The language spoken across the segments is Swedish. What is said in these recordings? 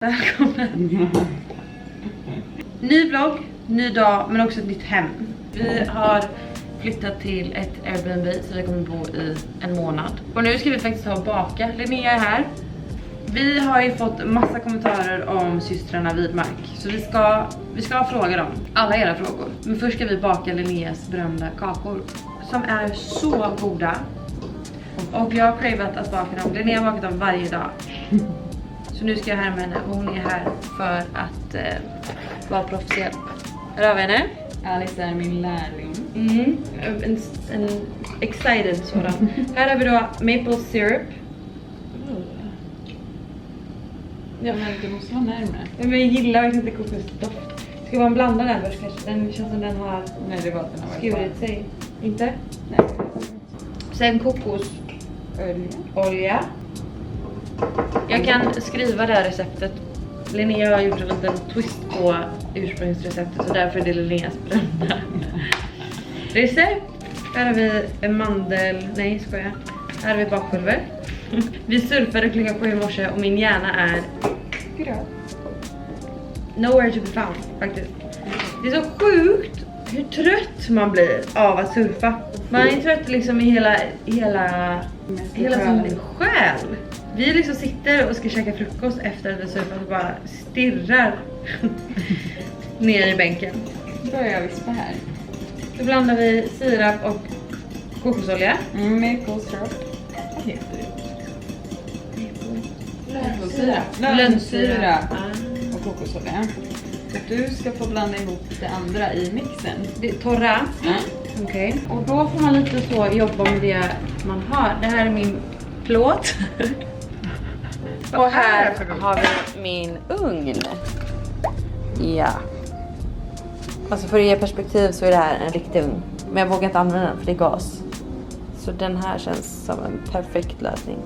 Välkommen. Ny vlogg, ny dag, men också ett nytt hem. Vi har flyttat till ett Airbnb så vi kommer bo i en månad. Och nu ska vi faktiskt ha och baka. Linnea är här. Vi har ju fått massa kommentarer om systrarna Widmark. Så vi ska fråga dem alla era frågor. Men först ska vi baka Linneas berömda kakor. Som är så goda. Och jag har cravat att baka dem. Linnea har bakat dem varje dag. Så nu ska jag härma henne och hon är här för att vara proffsiell. Här har vi henne. Alice är min lärling. En excited sådan. Här har vi då maple syrup. Ja, men det måste vara närmare. Men jag gillar verkligen inte kokosdoft. Ska vara en blandad där först kanske? Den känns som den har Nej, det var att den har skurit sig. Inte? Nej. Sen kokosolja. Jag kan skriva det här receptet. Linnea har gjort en liten twist på ursprungsreceptet, så därför är det Linneas berömda recept. Här har vi en mandel, nej skojar. Här har vi bakpulver. Vi surfade klockan 7 i morse och min hjärna är nowhere to be found faktiskt. Det är så sjukt hur trött man blir av att surfa. Man är trött liksom i hela sin själ. Vi liksom sitter och ska käka frukost efter att vi surfat och bara stirrar ner i bänken. Då börjar jag vispa här. Så blandar vi sirap och kokosolja. Maple syrup. Vad heter det? Lönnsyra och kokosolja. Så du ska få blanda ihop det andra i mixen. Det är torra. Okej. Och då får man lite så jobba med det man har. Det här är min plåt. Och här har vi min ugn. Ja. Alltså för att ge perspektiv så är det här en riktig ugn. Men jag vågar inte använda den för det är gas. Så den här känns som en perfekt lösning.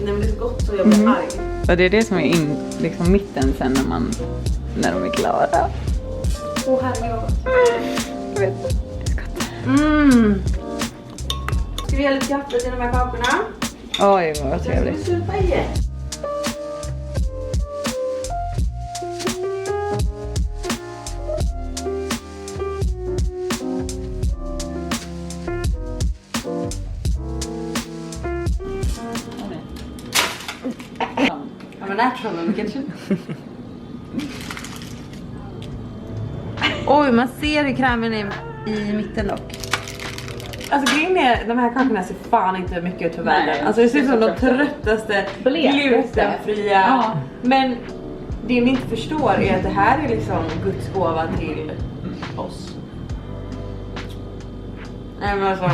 Det blir så gott så jag blir arg. Och det är det som är liksom mitten sen när de är klara. Åh herregud. Jag vet. Det är gott. Ska vi ha lite kaffe till de här kakorna? Oj, vad trevligt. Surfa igen. Oj, man ser hur krämen är i mitten dock. Alltså grejen är, de här kakorna ser fan inte mycket ut för världen. Alltså det ser ut som de tröttaste, glutenfria. Ja. Men det ni inte förstår är att det här är liksom Guds gåva till oss. Nej men alltså.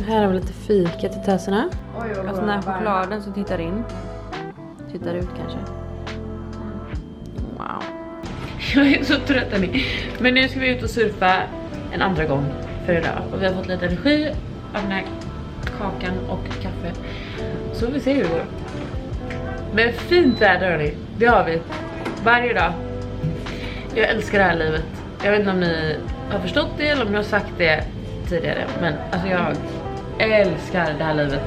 Här har vi lite fika till töserna. Alltså den här chokladen som tittar in. Tittar ut kanske. Wow. Jag är så trött hörni. Men nu ska vi ut och surfa en andra gång för idag. Och vi har fått lite energi av den här kakan och kaffe. Så vi ser hur det går. Men fint väder hörni. Det har vi. Varje dag. Jag älskar det här livet. Jag vet inte om ni har förstått det eller om ni har sagt det tidigare. Men alltså jag älskar det här livet.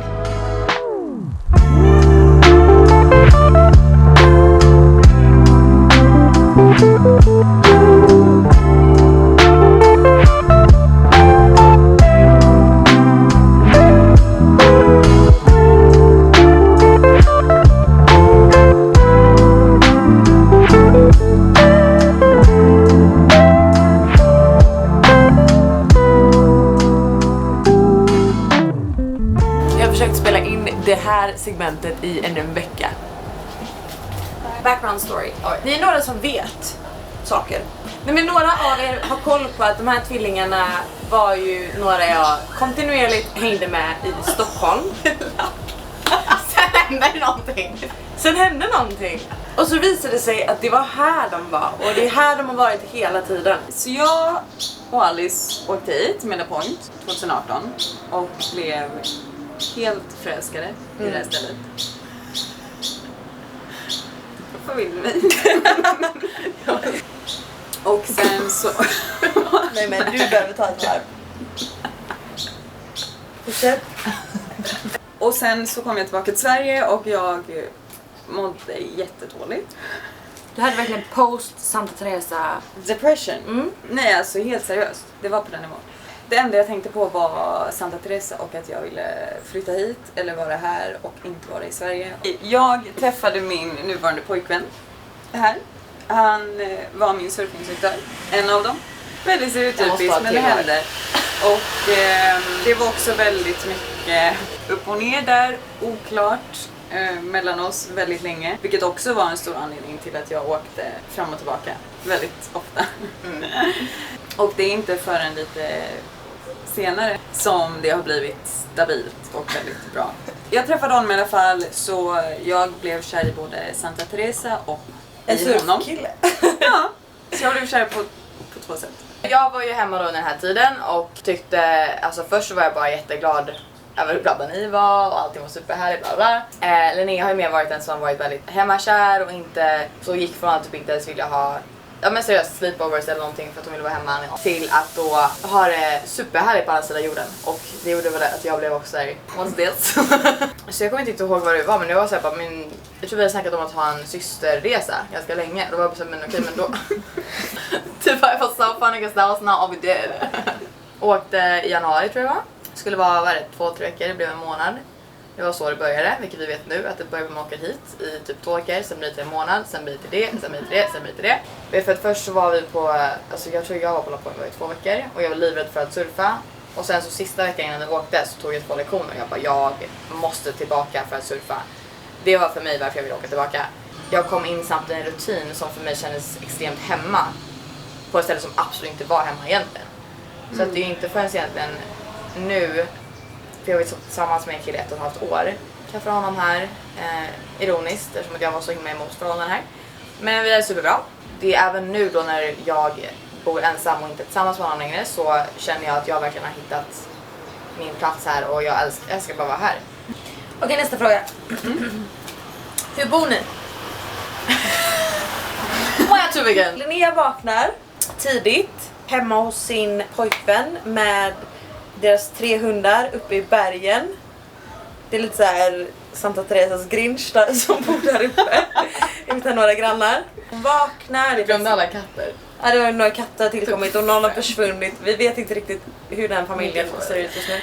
Det här segmentet i en vecka. Background story. Ni är några som vet saker. Nej, men några av er har koll på att de här tvillingarna var ju några jag kontinuerligt hängde med i Stockholm. Sen hände någonting. Och så visade det sig att det var här de var. Och det är här de har varit hela tiden. Så jag och Alice åkte hit med La Point 2018 och blev helt förälskade i det här stället. Vad vill vi? Och sen så... Nej men du behöver ta ett varv. Fortsätt. Och sen så kom jag tillbaka till Sverige och jag mådde jättedåligt. Du hade verkligen post Santa Teresa Depression? Nej, alltså helt seriöst. Det var på den nivån. Det enda jag tänkte på var Santa Teresa och att jag ville flytta hit eller vara här och inte vara i Sverige. Jag träffade min nuvarande pojkvän här. Han var min surfinginstruktör, en av dem. Väldigt stereotypiskt, men det hände. Och det var också väldigt mycket upp och ner där, oklart mellan oss väldigt länge. Vilket också var en stor anledning till att jag åkte fram och tillbaka väldigt ofta. Och det är inte förrän lite senare som det har blivit stabilt och väldigt bra. Jag träffade honom i alla fall, så jag blev kär i både Santa Teresa och i honom. Ja, så jag blev kär på 2 sätt. Jag var ju hemma då den här tiden och tyckte, alltså först så var jag bara jätteglad över hur glada ni var och allting var superhärligt, bla bla. Linnea har ju mer varit en som varit väldigt hemmakär och inte så gick från att typ inte ens vilja ha seriöst sleepovers eller någonting för att hon ville vara hemma, till att då ha det superhärligt på andra sidan jorden. Och det gjorde väl att jag blev också där dels. Så jag kommer inte ihåg vad det var, men det var så här bara jag tror vi har snackat om att ha en systerresa ganska länge. Då var jag bara så, men okej, men då typ I was so funny because that was not all we did. Åkte i januari tror jag var. Skulle vara 2-3 veckor, det blev en månad. Det var så det började, vilket vi vet nu, att det började med att åka hit i typ 2 veckor, sen blir det en månad, sen blir det det, sen blir det det, sen blir det det. För att först så var vi på, alltså jag tror jag var på La Point i 2 veckor och jag var livrädd för att surfa. Och sen så sista veckan innan vi åkte så tog jag 2 lektioner och jag bara, jag måste tillbaka för att surfa. Det var för mig varför jag ville åka tillbaka. Jag kom in samt i en rutin som för mig kändes extremt hemma. På ett ställe som absolut inte var hemma egentligen. Så att det är inte förrän egentligen nu, för jag var tillsammans med en kille 1,5 år. Träffade honom här, ironiskt, eftersom att jag var så himla emot förhållanden här. Men vi är superbra. Det är även nu då när jag bor ensam och inte tillsammans med honom längre, så känner jag att jag verkligen har hittat min plats här och jag älskar bara vara här. Okej, nästa fråga. Hur bor ni? Linnea vaknar tidigt hemma hos sin pojkvän med deras 3 hundar uppe i bergen. Det är lite så här Santa Teresas Grinch där, som bor där uppe utan några grannar. Hon vaknar. Vi glömde alla katter. Ja, det var några katter tillkommit och någon har försvunnit. Vi vet inte riktigt hur den familjen ser ut just nu.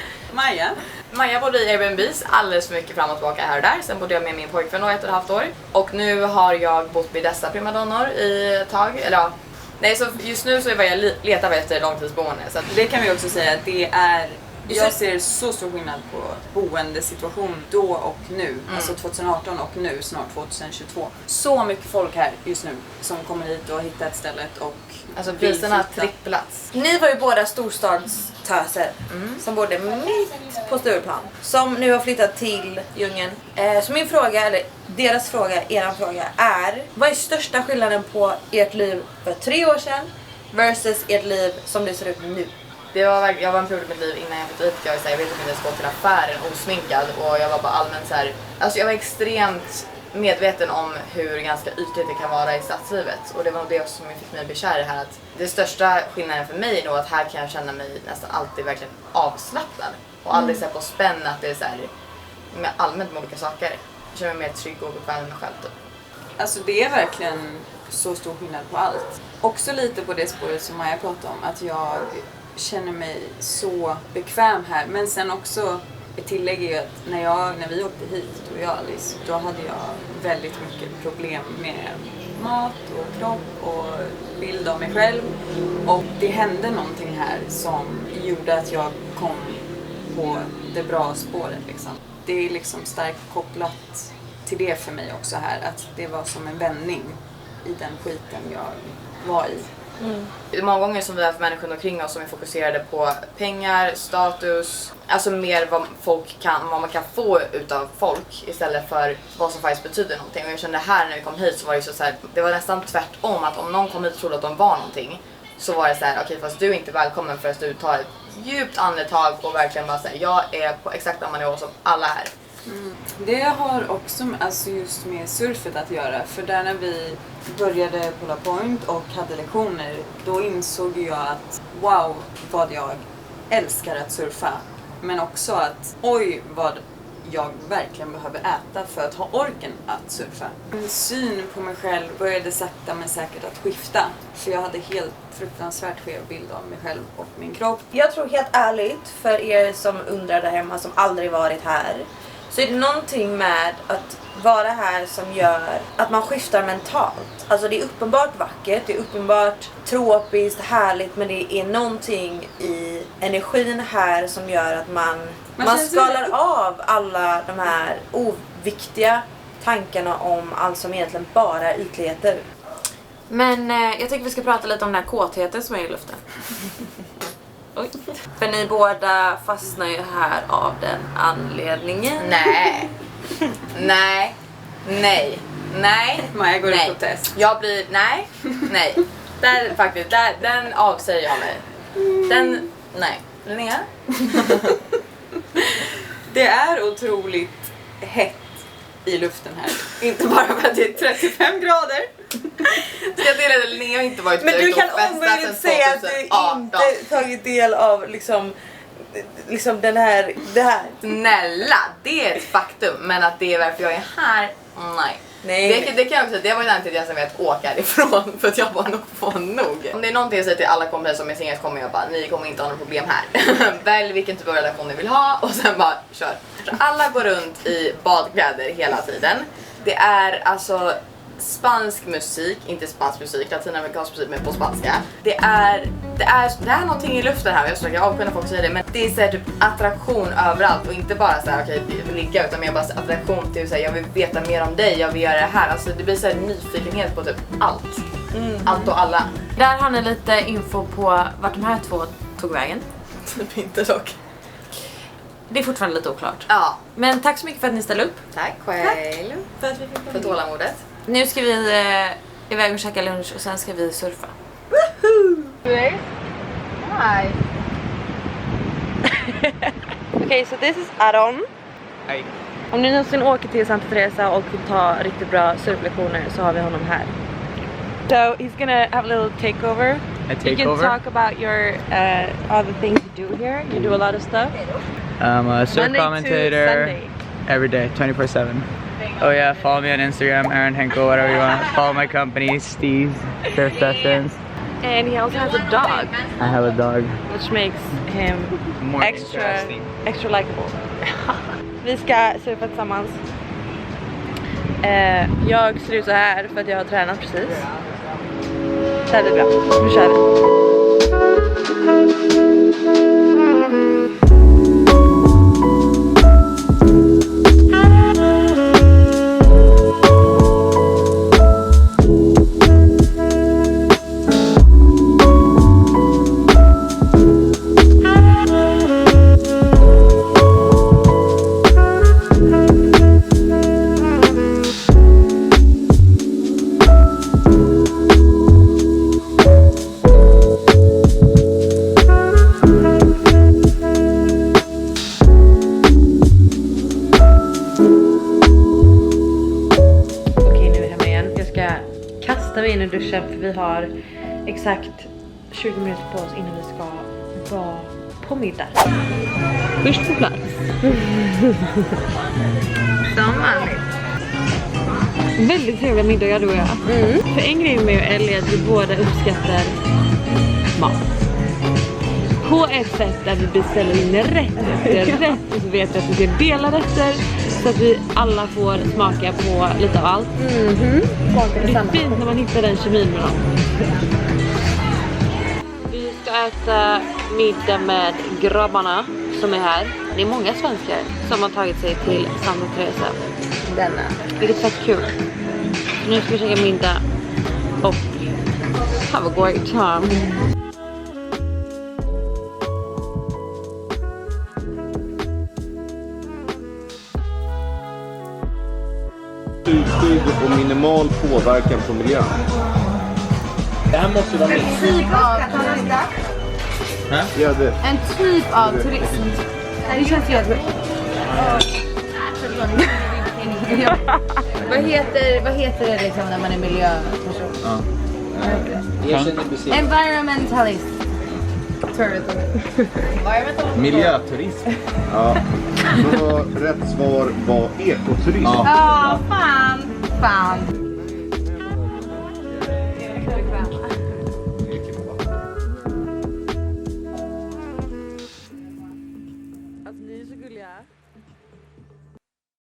Maja bodde i Airbnbs alldeles för mycket fram och tillbaka här och där. Sen bodde jag med min pojkvän 1,5 år. Och nu har jag bott med dessa primadonnor i ett tag. Eller ja. Nej, så just nu så är jag letar efter långtidsboende. Så att det kan vi också säga att det är... Jag ser så stor skillnad på boendesituation då och nu. Alltså 2018 och nu, snart 2022. Så mycket folk här just nu som kommer hit och har hittat stället och... Alltså priserna tripplats. Ni var ju båda storstadstöser som bodde mitt på Stureplan. Som nu har flyttat till djungeln. Så min fråga, eller deras fråga, eran fråga är: vad är största skillnaden på ert liv för 3 år sedan versus ert liv som det ser ut nu? Jag var en period i mitt liv innan jag flyttade hit. Jag vet inte ens gå till affären osminkad och jag var bara allmänt så här. Alltså jag var extremt medveten om hur ganska ytligt det kan vara i stadslivet. Och det var det som fick mig bli kär i här. Att det största skillnaden för mig är nog att här kan jag känna mig nästan alltid verkligen avslappnad. Och aldrig så här på spänn att det är så här med allmänt med olika saker. Jag känner mig mer trygg och bekväm med mig själv typ. Alltså det är verkligen så stor skillnad på allt. Också lite på det spåret som Maja pratade om, att jag känner mig så bekväm här. Men sen också ett tillägg är ju att när vi åkte hit, då jag och Alice, då hade jag väldigt mycket problem med mat och kropp och bild av mig själv. Och det hände någonting här som gjorde att jag kom på det bra spåret liksom. Det är liksom starkt kopplat till det för mig också här, att det var som en vändning i den skiten jag var i. Det är många gånger som vi har människor omkring oss som är fokuserade på pengar, status, alltså mer vad man kan få utav folk istället för vad som faktiskt betyder någonting. Och jag kände här när vi kom hit så var det så här, det var nästan tvärtom, att om någon kom hit och trodde att de var någonting, så var det så här: okej, fast du är inte välkommen förrän du tar ett djupt andetag och verkligen bara säger jag är på exakt samma nivå som alla här. Det har också alltså just med surfet att göra, för där när vi började på La Point och hade lektioner, då insåg jag att wow, vad jag älskar att surfa, men också att oj, vad jag verkligen behöver äta för att ha orken att surfa. Min syn på mig själv började sakta men säkert att skifta, för jag hade helt fruktansvärt skev bild av mig själv och min kropp. Jag tror helt ärligt, för er som undrar där hemma som aldrig varit här, så är det någonting med att vara här som gör att man skiftar mentalt. Alltså det är uppenbart vackert, det är uppenbart tropiskt, härligt, men det är någonting i energin här som gör att man skalar av alla de här oviktiga tankarna om allt som egentligen bara är ytligheter. Men jag tycker vi ska prata lite om den här kåtheten som är i luften. Oj. För ni båda fastnar ju här av den anledningen. Nej. Maja går i protest. Jag blir, nej. Där faktiskt, den avsäger jag mig. Nej. Linnea? Det är otroligt hett i luften här. Inte bara för att det är 35 grader. Ska jag dela det? Linnea har inte varit Men du kan omöjligt säga att du inte tagit del av liksom det här. Snälla, det är ett faktum. Men att det är varför jag är här, nej. Det kan jag också, det var ju en tid jag som vet åka härifrån, för att jag bara nog får nog. Om det är någonting jag säger till alla kompisar som är singlar, så kommer jag bara: ni kommer inte ha några problem här. Välj vilken typ av relation ni vill ha och sen bara kör. Så alla går runt i badkläder hela tiden. Det är alltså spansk musik, inte spansk musik, latinamerikansk musik, men på spanska. Det är någonting i luften här, jag försöker avkunna folk säga det, men det är så här, typ attraktion överallt, och inte bara så här okej, ligga, utan mer bara så attraktion till så här, jag vill veta mer om dig, jag vill göra det här. Alltså det blir så här nyfikenhet på typ allt. Allt och alla. Där har ni lite info på vart de här två tog vägen. Typ inte dock. Det är fortfarande lite oklart. Ja. Men tack så mycket för att ni ställde upp. Tack själv. För tålamodet. Nu ska vi iväg och käka lunch och sen ska vi surfa. Hi. Okej, so this is Aron. Hej. Om ni någonsin åker till Santa Teresa och vill ta riktigt bra surflektioner så har vi honom här. So he's gonna have a little takeover. You can talk about your other things you do here. You do a lot of stuff. I'm a surf Monday to commentator Sunday. every day, 24/7. Oh yeah, follow me on Instagram, Aaron Henkel, whatever you want. Follow my company, Steve's Surf Sessions. And he also has a dog, I have a dog. which makes him More extra interesting. likable. Vi ska surfa tillsammans. Jag ser ut så här för att jag har tränat precis. Det här blir bra. Nu kör vi. Kastar vi in i duschen för vi har exakt 20 minuter på oss innan vi ska vara på middag. Först på plats. Som vanligt. Väldigt trevliga middagar du och jag. För en grej med Ellie är att vi båda uppskattar mat. På ett sätt där vi beställer in rätt efter rätt och så vet vi att vi ska dela rätter så att vi alla får smaka på lite av allt. Det är fint när man hittar den kemin med dem. Vi ska äta middag med grabbarna som är här. Det är många svenskar som har tagit sig till Santa Teresa. Denna. Vilket är fett kul. Nu ska vi käka middag och Have a great time. Utskydd och minimal påverkan på miljön. Det här måste vara min. Ja, det. En typ av turism. Det känns ju helt... Vad heter det liksom när man är miljöperson? Environmentalist. Miljöturism. Ja. Så rätt svar var ekoturism. Ja, fan.